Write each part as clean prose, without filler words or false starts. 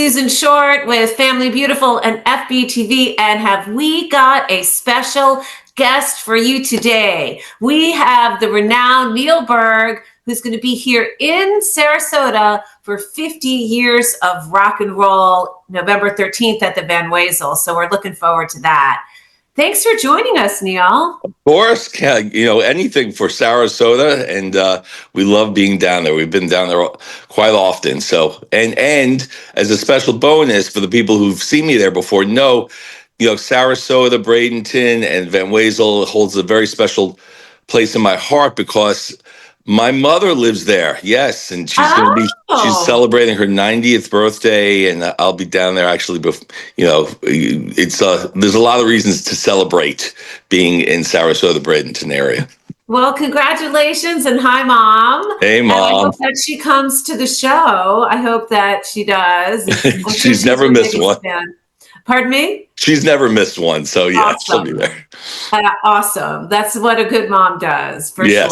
Susan Short with Family Beautiful and FBTV, and have we got a special guest for you today? We have the renowned Neil Berg, who's going to be here in Sarasota for 50 years of rock and roll, November 13th at the Van Wezel. So we're looking forward to that. Thanks for joining us, Neil. Of course, anything for Sarasota, and we love being down there. We've been down there quite often. So, and as a special bonus for the people who've seen me there before, Sarasota, Bradenton, and Van Wezel holds a very special place in my heart because my mother lives there. Yes, and she's she's celebrating her 90th birthday, and I'll be down there actually. It's there's a lot of reasons to celebrate being in Sarasota, Bradenton area. Well, congratulations, and hi, Mom. Hey, Mom. And I hope that she comes to the show. I hope that she does. She's never missed one. Fan. Pardon me? She's never missed one, so yeah, awesome. She'll be there. Awesome. That's what a good mom does, for sure.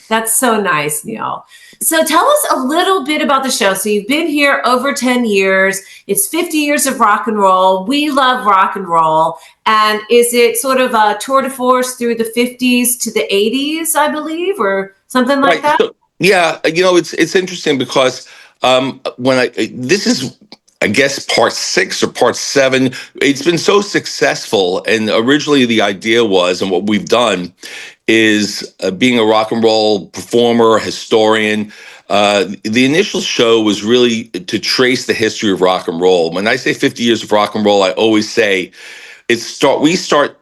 That's so nice, Neil. So tell us a little bit about the show. So you've been here over 10 years. It's 50 years of rock and roll. We love rock and roll. And is it sort of a tour de force through the 50s to the 80s, I believe, or something like that? So, yeah, it's interesting because this is, I guess, part 6 or part 7. It's been so successful. And originally the idea was, and what we've done is being a rock and roll performer, historian. The initial show was really to trace the history of rock and roll. When I say 50 years of rock and roll, I always say we start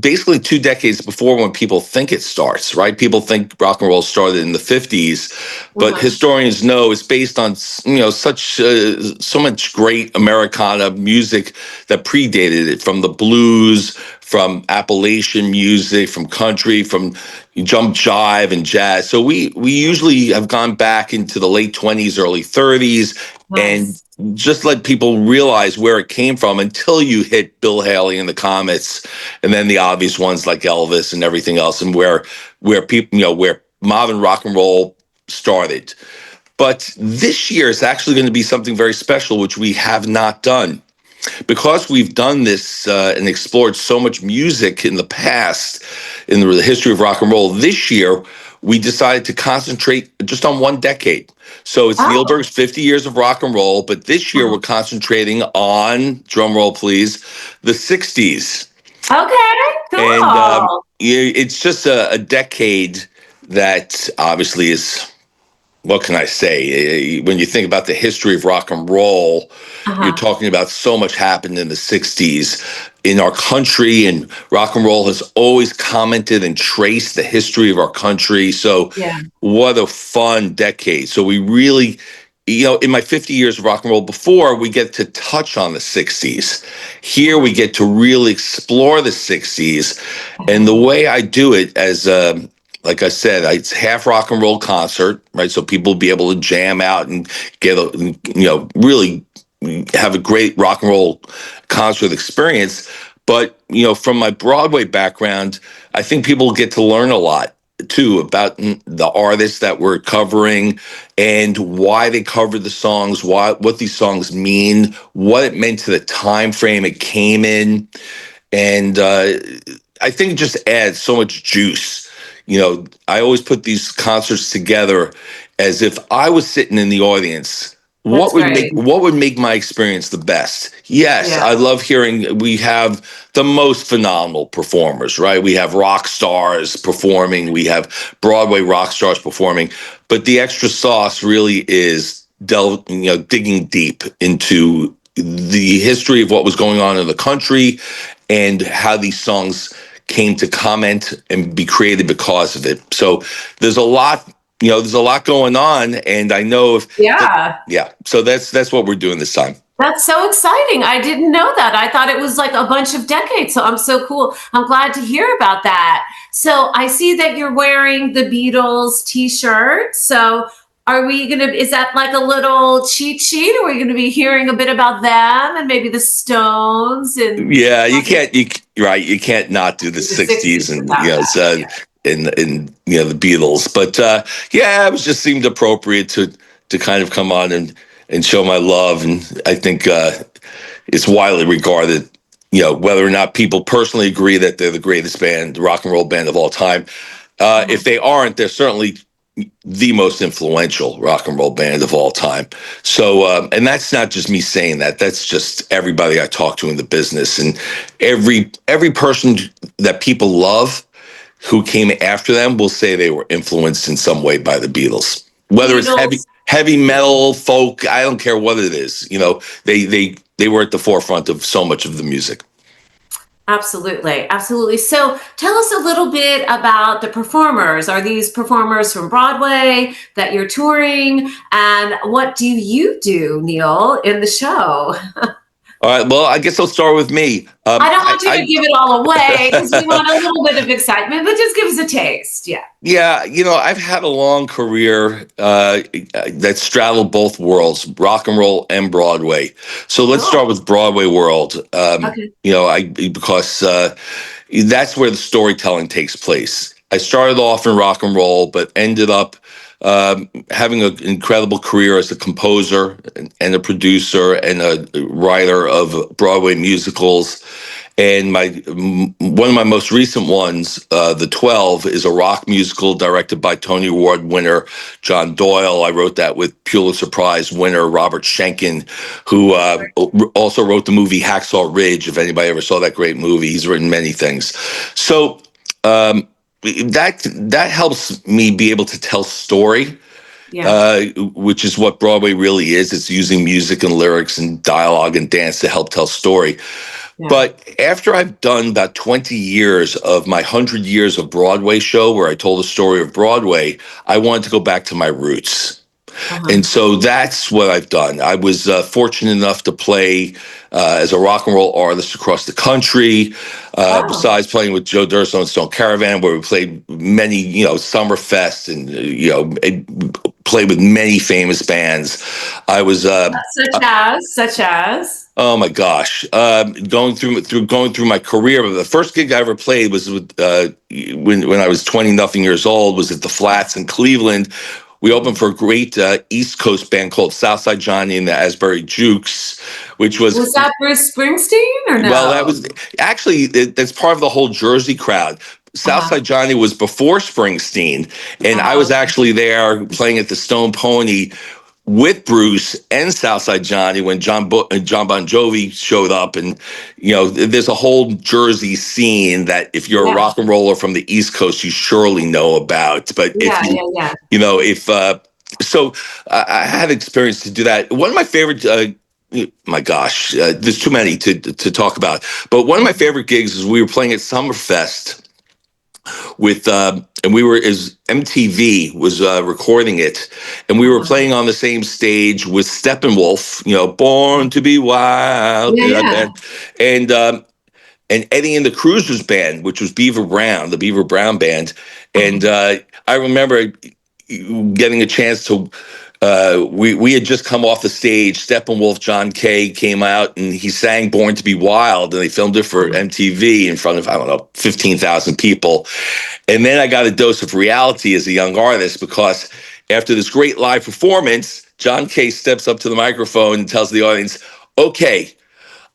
basically 2 decades before when people think it starts, right? People think rock and roll started in the 50s, but historians know it's based on, so much great Americana music that predated it, from the blues, from Appalachian music, from country, from jump jive and jazz. So we usually have gone back into the late 20s, early 30s, and just let people realize where it came from until you hit Bill Haley and the Comets, and then the obvious ones like Elvis and everything else, and where people, where modern rock and roll started. But this year is actually going to be something very special, which we have not done. Because we've done this and explored so much music in the past, in the history of rock and roll, this year we decided to concentrate just on 1 decade. So it's Neil Berg's 50 years of rock and roll, but this year we're concentrating on, drum roll please, the 60s. Okay, cool. And it's just a decade that obviously is, what can I say? When you think about the history of rock and roll, you're talking about so much happened in the 60s in our country, and rock and roll has always commented and traced the history of our country. So what a fun decade. So we really, in my 50 years of rock and roll before, we get to touch on the 60s. Here we get to really explore the 60s. And the way I do it as like I said, it's half rock and roll concert, right? So people will be able to jam out and get really have a great rock and roll concert experience. But, from my Broadway background, I think people get to learn a lot too about the artists that we're covering and why they covered the songs, what these songs mean, what it meant to the time frame it came in. And I think it just adds so much juice. I always put these concerts together as if I was sitting in the audience. What would make my experience the best? Yes, I love hearing we have the most phenomenal performers, right? We have rock stars performing, we have Broadway rock stars performing, but the extra sauce really is digging deep into the history of what was going on in the country and how these songs came to comment and be created because of it. So there's a lot going on, and I know so that's what we're doing this time. That's so exciting. I didn't know that. I thought it was like a bunch of decades. So I'm so cool. I'm glad to hear about that. So I see that you're wearing the Beatles t-shirt. So is that like a little cheat sheet? Are we going to be hearing a bit about them and maybe the Stones? And you can't not do the 60s and the Beatles. But it was just seemed appropriate to kind of come on and and show my love. And I think it's widely regarded, whether or not people personally agree that they're the greatest band, rock and roll band of all time. If they aren't, they're certainly the most influential rock and roll band of all time. So, and that's not just me saying that. That's just everybody I talk to in the business, and every person that people love who came after them will say they were influenced in some way by the Beatles. Whether it's heavy metal, folk, I don't care what it is. They were at the forefront of so much of the music. Absolutely. Absolutely. So tell us a little bit about the performers. Are these performers from Broadway that you're touring? And what do you do, Neil, in the show? All right. Well, I guess I'll start with me. I don't want you to give it all away because we want a little bit of excitement, but just give us a taste. Yeah. Yeah. I've had a long career that straddled both worlds, rock and roll and Broadway. So let's start with Broadway world. Okay. Because that's where the storytelling takes place. I started off in rock and roll, but ended up having an incredible career as a composer and a producer and a writer of Broadway musicals. And one of my most recent ones, The 12, is a rock musical directed by Tony Award winner John Doyle. I wrote that with Pulitzer Prize winner Robert Schenken, who also wrote the movie Hacksaw Ridge. If anybody ever saw that great movie, he's written many things. So that helps me be able to tell story. Yeah. Which is what Broadway really is. It's using music and lyrics and dialogue and dance to help tell story. Yeah. But after I've done about 20 years of my 100 years of Broadway show where I told the story of Broadway, I wanted to go back to my roots. And so that's what I've done. I was fortunate enough to play as a rock and roll artist across the country, besides playing with Joe D'Urso and Stone Caravan, where we played many, Summerfest and, played with many famous bands. I was such as. Oh my gosh! Going through my career, the first gig I ever played was with when I was 20-nothing years old. Was at the Flats in Cleveland. We opened for a great East Coast band called Southside Johnny and the Asbury Jukes, which was that Bruce Springsteen or no? Well, that was actually that's part of the whole Jersey crowd. Southside Johnny was before Springsteen, and I was actually there playing at the Stone Pony with Bruce and Southside Johnny when John Bon Jovi showed up. And, there's a whole Jersey scene that if you're a rock and roller from the East Coast, you surely know about. But so I had experience to do that. One of my favorite, my gosh, there's too many to talk about. But one of my favorite gigs is we were playing at Summerfest with and we were as MTV was recording it, and we were playing on the same stage with Steppenwolf, Born to Be Wild, and Eddie and the Cruisers band, which was the Beaver Brown band, and I remember getting a chance to. We had just come off the stage. Steppenwolf, John Kay came out and he sang Born to Be Wild, and they filmed it for MTV in front of, 15,000 people. And then I got a dose of reality as a young artist, because after this great live performance, John Kay steps up to the microphone and tells the audience, okay,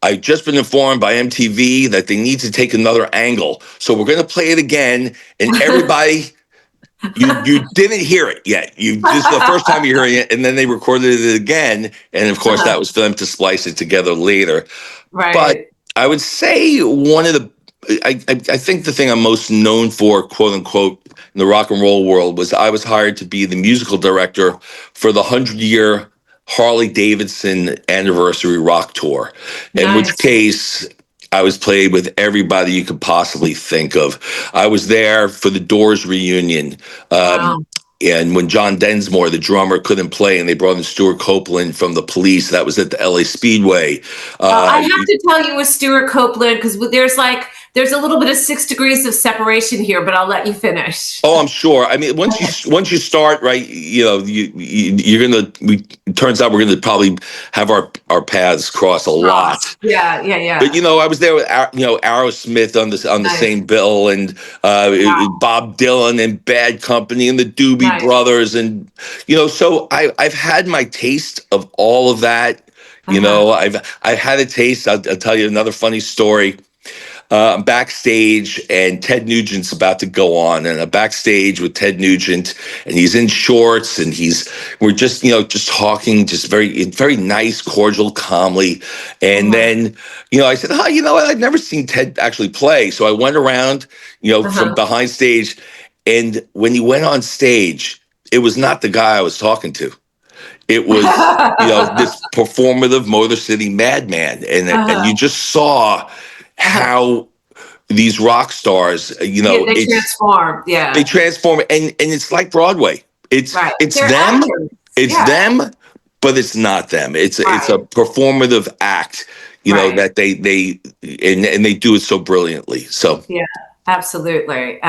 I've just been informed by MTV that they need to take another angle. So we're going to play it again, and everybody... You didn't hear it yet. This is the first time you're hearing it, and then they recorded it again, and of course that was for them to splice it together later. Right. But I would say one of the, I think the thing I'm most known for, quote unquote, in the rock and roll world was I was hired to be the musical director for the 100-year Harley Davidson anniversary rock tour. Nice. In which case, I was played with everybody you could possibly think of. I was there for the Doors reunion. And when John Densmore, the drummer, couldn't play, and they brought in Stuart Copeland from the Police, that was at the LA Speedway. I have to tell you with Stuart Copeland, because there's like there's a little bit of 6 degrees of separation here, but I'll let you finish. Oh, I'm sure. I mean, once you start, right, you're gonna. It turns out we're gonna probably have our paths cross a lot. Yeah. But I was there with Aerosmith on the Nice. same bill, and Bob Dylan and Bad Company and the Doobie Nice. Brothers, and so I've had my taste of all of that. I've had a taste. I'll tell you another funny story. I'm backstage, and Ted Nugent's about to go on, and I'm backstage with Ted Nugent, and he's in shorts, and we're just talking, just very, very nice, cordial, calmly. And then, I said, what? I've never seen Ted actually play. So I went around, from behind stage, and when he went on stage, it was not the guy I was talking to. It was, this performative Motor City madman, and you just saw how these rock stars, they transform. Yeah, they transform, and it's like Broadway. It's right. it's They're them, actors. it's them, but it's not them. It's a performative act, that they and they do it so brilliantly. So yeah, absolutely.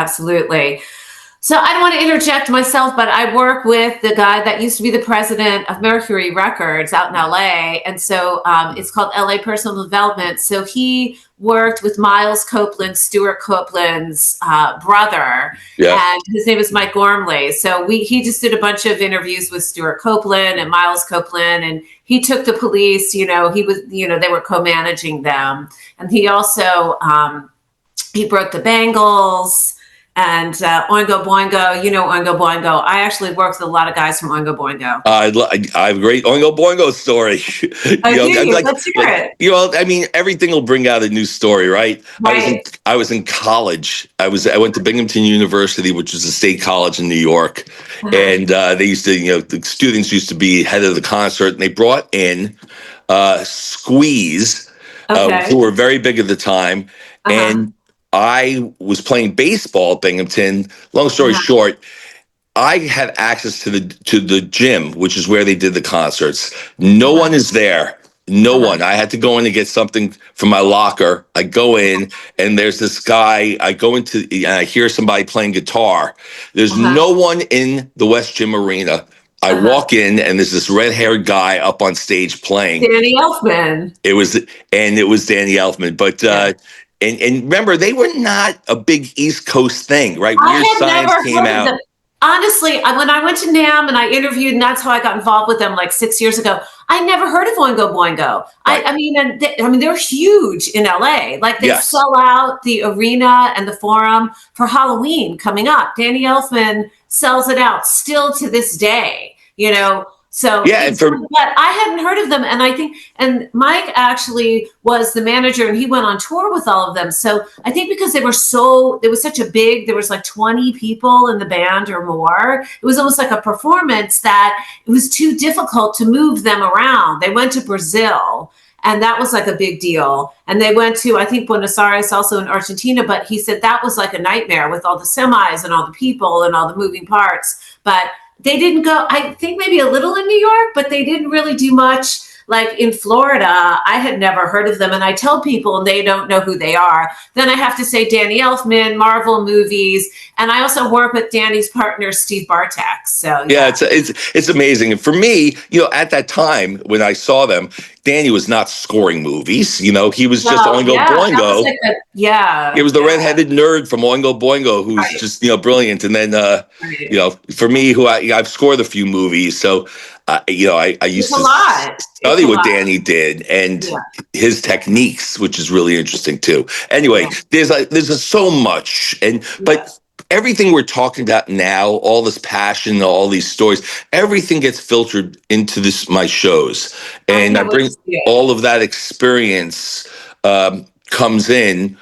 So I don't want to interject myself, but I work with the guy that used to be the president of Mercury Records out in LA. And so it's called LA Personal Development. So he worked with Miles Copeland, Stuart Copeland's brother. Yeah. And his name is Mike Gormley. So he just did a bunch of interviews with Stuart Copeland and Miles Copeland. And he took the Police, he was, they were co-managing them. And he also, he broke the Bangles. And Oingo Boingo, Oingo Boingo. I actually worked with a lot of guys from Oingo Boingo. I have a great Oingo Boingo story. Let's hear it. I mean, everything will bring out a new story, right? I was in college. I went to Binghamton University, which is a state college in New York, and they used to, the students used to be head of the concert, and they brought in Squeeze, who were very big at the time, and I was playing baseball at Binghamton. Long story short, I had access to the gym, which is where they did the concerts. No one is there. No one. I had to go in to get something from my locker. I go in, and there's this guy. I go into, and I hear somebody playing guitar. There's no one in the West Gym Arena. I walk in, and there's this red-haired guy up on stage playing. Danny Elfman. It was Danny Elfman, but. And remember, they were not a big East Coast thing, right? Weird Science came out. Honestly, when I went to NAMM and I interviewed, and that's how I got involved with them like 6 years ago, I never heard of Oingo Boingo. Right. I mean, they're huge in LA. Like they sell out the arena and the Forum for Halloween coming up. Danny Elfman sells it out still to this day, So yeah, but I hadn't heard of them, and Mike actually was the manager, and he went on tour with all of them. So I think because there was like 20 people in the band or more, it was almost like a performance that it was too difficult to move them around. They went to Brazil, and that was like a big deal. And they went to, I think, Buenos Aires, also in Argentina, but he said that was like a nightmare with all the semis and all the people and all the moving parts. But they didn't go, I think maybe a little in New York, but they didn't really do much. Like in Florida, I had never heard of them. And I tell people and they don't know who they are. Then I have to say Danny Elfman, Marvel movies. And I also work with Danny's partner, Steve Bartek. So yeah, it's amazing. And for me, at that time when I saw them, Danny was not scoring movies. He was just Oingo Boingo. It was the redheaded nerd from Oingo Boingo who's just, brilliant. And then, for me, I've scored a few movies. So, I used to study what Danny did and his techniques, which is really interesting too. Anyway, there's so much, but everything we're talking about now, all this passion, all these stories, everything gets filtered into my shows, and I bring all of that experience comes in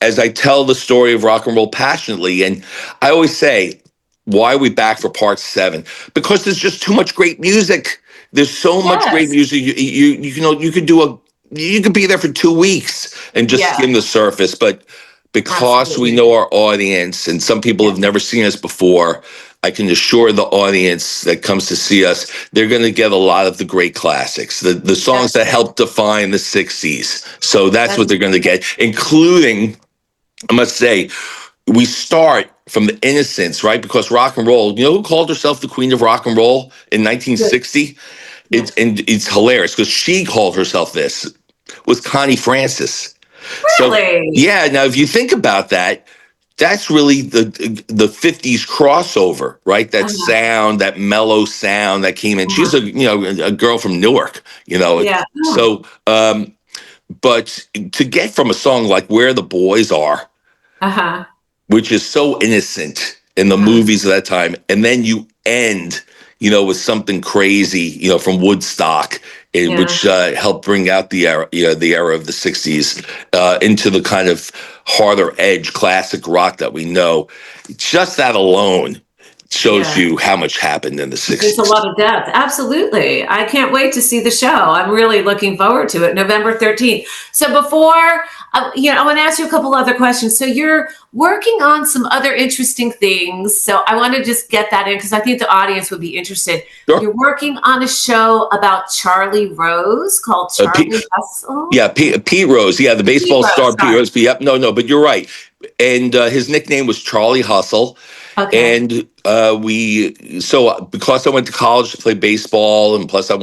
as I tell the story of rock and roll passionately. And I always say, why are we back for part 7? Because there's just too much great music. There's so much great music. You could be there for 2 weeks and just skim the surface. But because we know our audience, and some people have never seen us before, I can assure the audience that comes to see us, they're going to get a lot of the great classics, the songs that helped define the 60s. So that's what they're going to get, including I must say, we start from the innocence, right? Because rock and roll, you know who called herself the queen of rock and roll in 1960? Yes. It's hilarious because she called herself this, was Connie Francis. So Really? yeah, now if you think about that, that's really the 50s crossover, right? That Uh-huh. sound, that mellow sound that came in. She's Uh-huh. a girl from Newark, Yeah. Oh. So but to get from a song like Where the Boys Are, Uh-huh. which is so innocent in the Uh-huh. movies of that time, and then you end, with something crazy, from Woodstock, Yeah. which helped bring out the era of the '60s into the kind of harder edge classic rock that we know. Just that alone shows Yeah. you how much happened in the There's a '60s. lot of depth. Absolutely. I can't wait to see the show. I'm really looking forward to it, November 13th. So before, I want to ask you a couple other questions. So you're working on some other interesting things. So I want to just get that in because I think the audience would be interested. Sure. You're working on a show about Charlie Rose called Pete, Charlie Hustle. yeah, Pete Rose. Yeah, the Pete baseball Rose, star Pete sorry. Rose. Yep. No, but you're right. And his nickname was Charlie Hustle. Okay. And because I went to college to play baseball, and plus I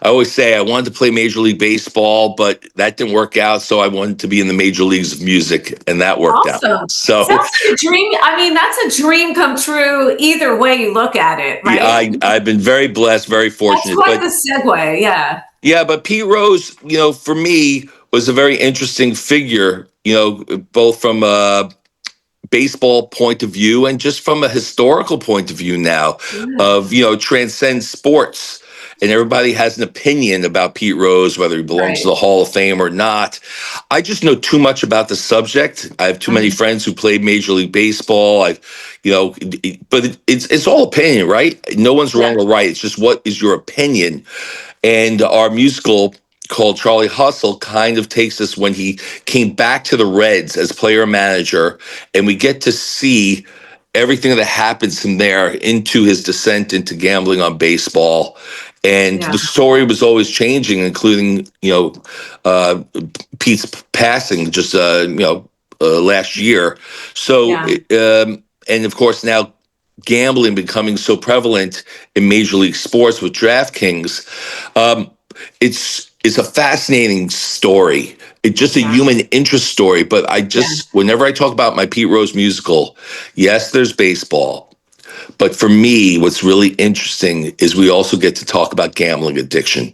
always say I wanted to play Major League Baseball, but that didn't work out. So I wanted to be in the major leagues of music, and that worked out. Awesome. So Sounds like a dream. I mean, that's a dream come true either way you look at it, yeah, right? I've been very blessed, very That's fortunate. quite But the segue. Yeah. yeah, but Pete Rose, for me was a very interesting figure, both from baseball point of view and just from a historical point of view now Yeah. of transcends sports, and everybody has an opinion about Pete Rose, whether he belongs to Right. the Hall of Fame or not. I just know too much about the subject. I have too many Mhm. friends who played Major League Baseball. But it's all opinion, right? No one's Yeah. wrong or right. It's just what is your opinion. And our musical called Charlie Hustle kind of takes us when he came back to the Reds as player manager, and we get to see everything that happens from there into his descent into gambling on baseball. And Yeah. the story was always changing, including uh, Pete's passing just last year. So Yeah. and of course now gambling becoming so prevalent in Major League Sports with DraftKings. Um, it's a fascinating story. It's just a Yeah. human interest story. But Yeah. whenever I talk about my Pete Rose musical, yes, there's baseball. But for me, what's really interesting is we also get to talk about gambling addiction.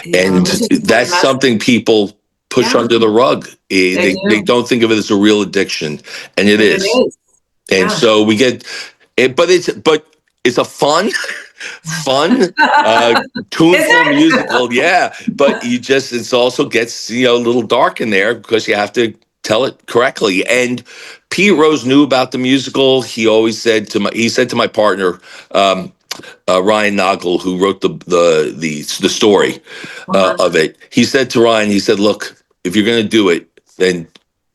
Yeah. And Which is important that's message. something people push Yeah. under the rug. They They do. don't think of it as a real addiction. And it And it is. is. And Yeah. so we get it, but it's a fun, Is tuneful it? musical, yeah. But it also gets a little dark in there because you have to tell it correctly. And Pete Rose knew about the musical. He said to my partner, um, Ryan Noggle, who wrote the story Uh-huh. of it. He said to Ryan, he said, "Look, if you're going to do it, then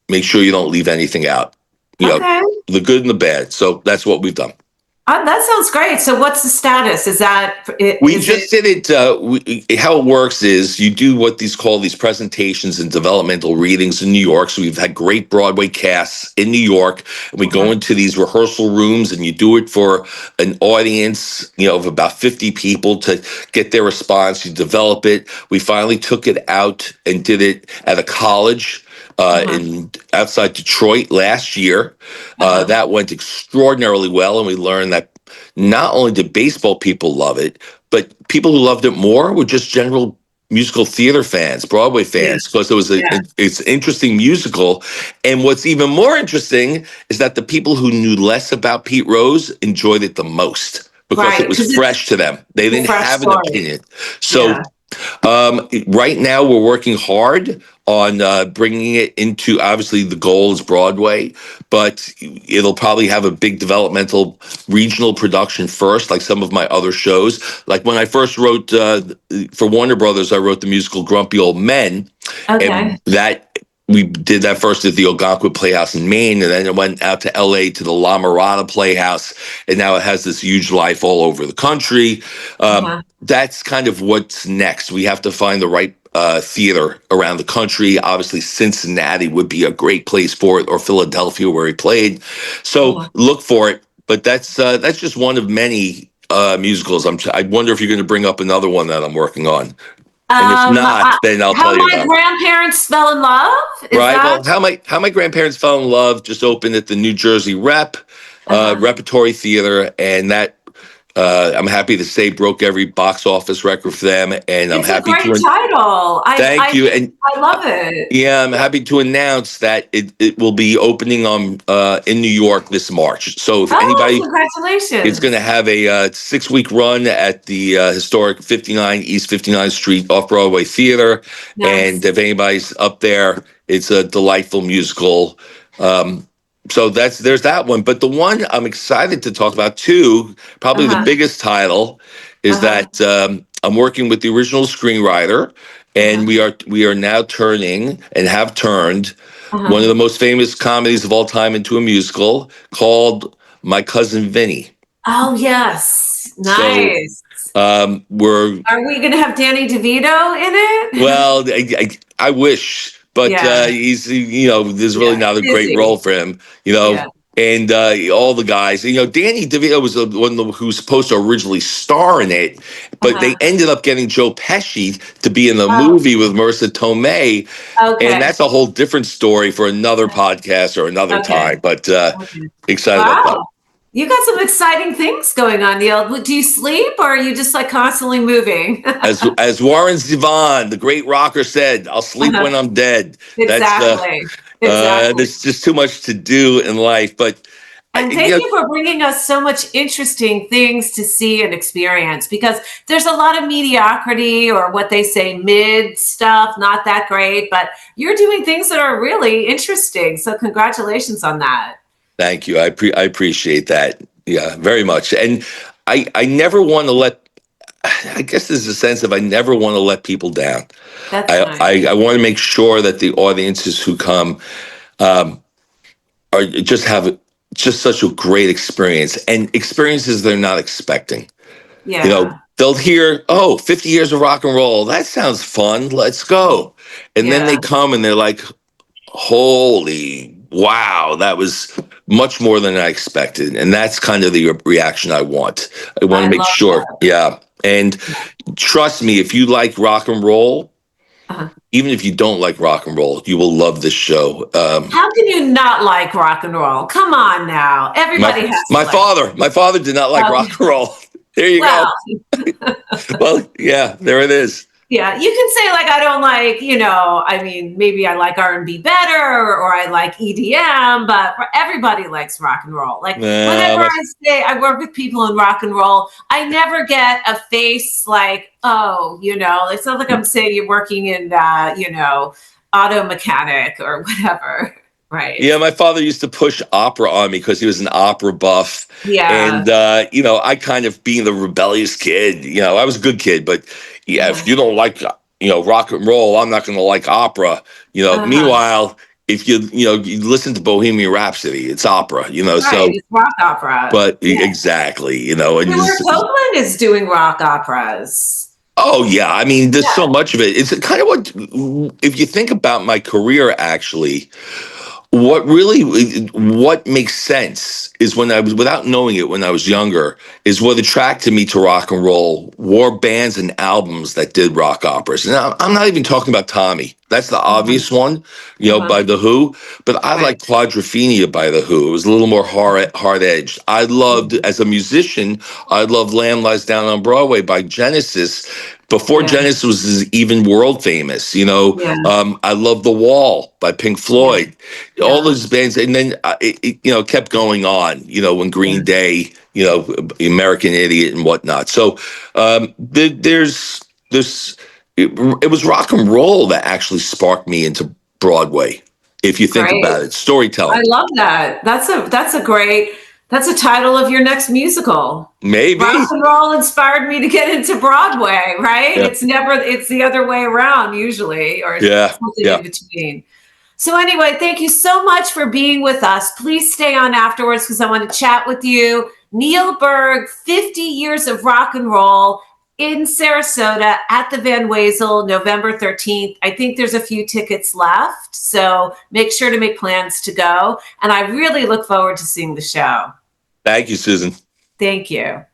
make sure you don't leave anything out. You know, Okay. the good and the bad." So that's what we've done. That sounds great. So what's the status? We Is it just did it. How it works is you do what these presentations and developmental readings in New York. So we've had great Broadway casts in New York, and we go uh-huh. into these rehearsal rooms, and you do it for an audience, of about 50 people to get their response. You develop it. We finally took it out and did it at a college Uh-huh. in outside Detroit last year. Uh-huh. That went extraordinarily well, and we learned that not only did baseball people love it, but people who loved it more were just general musical theater fans, Broadway Yeah. fans, because Yeah. it's an interesting musical. And what's even more interesting is that the people who knew less about Pete Rose enjoyed it the most because Right. it was Because fresh to them. They it's a didn't fresh have an story. opinion. So Yeah. right now, we're working hard on bringing it into, obviously, the goal is Broadway, but it'll probably have a big developmental regional production first, like some of my other shows. Like when I first wrote for Warner Brothers, I wrote the musical Grumpy Old Men, Okay. and that we did that first at the Algonquin Playhouse in Maine, and then it went out to LA to the La Mirada Playhouse, and now it has this huge life all over the country. That's kind of what's next. We have to find the right theater around the country. Obviously, Cincinnati would be a great place for it, or Philadelphia, where he played. So look for it. But that's just one of many musicals. I wonder if you're going to bring up another one that I'm working on. And if not, then I'll tell you about it. How My Grandparents Fell in Love? Well, How My Grandparents Fell in Love just opened at the New Jersey Repertory Theater, and that I'm happy to say broke every box office record for them. And I'm happy to. It's a great title. Thank you, and I love it. Yeah, I'm happy to announce that it will be opening in New York this March. So if anybody, congratulations! It's going to have a 6-week run at the historic 59 East 59th Street Off-Broadway Theater. Nice. And if anybody's up there, it's a delightful musical. So there's that one. But the one I'm excited to talk about too, probably the biggest title, is that I'm working with the original screenwriter, and we are now turning and have turned one of the most famous comedies of all time into a musical called My Cousin Vinny. Oh yes, nice. So, are we going to have Danny DeVito in it? Well, I wish. But he's, there's really not a great role for him, and all the guys, Danny DeVito was the one who was supposed to originally star in it, but they ended up getting Joe Pesci to be in the movie with Marissa Tomei. And that's a whole different story for another podcast or another time, but excited about that. You got some exciting things going on, Neil. Do you sleep, or are you just like constantly moving? as Warren Zevon, the great rocker, said, "I'll sleep when I'm dead." Exactly. There's just too much to do in life. But thank you for bringing us so much interesting things to see and experience, because there's a lot of mediocrity, or what they say, mid stuff, not that great. But you're doing things that are really interesting. So congratulations on that. Thank you. I appreciate that. Yeah, very much. And I never want to I guess there's a sense of I never want to let people down. That's nice. I want to make sure that the audiences who come have just such a great experience, and experiences they're not expecting. Yeah. They'll hear, 50 years of rock and roll. That sounds fun. Let's go. And then they come and they're like, holy wow, that was much more than I expected. And that's kind of the reaction I want. I want to make sure. That. Yeah. And trust me, if you like rock and roll, even if you don't like rock and roll, you will love this show. How can you not like rock and roll? Come on now. Everybody has to. My father did not like rock and roll. There you go. Well, yeah, there it is. Yeah, you can say like, I don't like, maybe I like R&B better, or I like EDM, but everybody likes rock and roll. Like whenever I say I work with people in rock and roll, I never get a face like, it's not like I'm saying you're working in, auto mechanic or whatever. Right. Yeah, my father used to push opera on me because he was an opera buff. Yeah. And, I kind of being the rebellious kid, I was a good kid, but if you don't like, rock and roll, I'm not going to like opera. Meanwhile, if you listen to Bohemian Rhapsody, it's opera, right, so it's rock opera. But exactly, and Copeland is doing rock operas. Oh yeah, I mean, there's so much of it. It's kind of if you think about my career, actually, what makes sense is when I was, without knowing it when I was younger, is what attracted me to rock and roll were bands and albums that did rock operas. And I'm not even talking about Tommy. That's the obvious one, by The Who. But I like Quadrophenia by The Who. It was a little more hard-edged. I loved, as a musician, I loved Lamb Lies Down on Broadway by Genesis. Before Genesis was even world famous, I love The Wall by Pink Floyd, all those bands, and then it kept going on, when Green Day, American Idiot and whatnot. So there's this. It was rock and roll that actually sparked me into Broadway. If you think about it, storytelling. I love that. That's a title of your next musical. Maybe. Rock and roll inspired me to get into Broadway, right? Yeah. It's the other way around usually, or something in between. So anyway, thank you so much for being with us. Please stay on afterwards because I want to chat with you. Neil Berg, 50 years of rock and roll in Sarasota at the Van Wezel, November 13th. I think there's a few tickets left, so make sure to make plans to go. And I really look forward to seeing the show. Thank you, Susan. Thank you.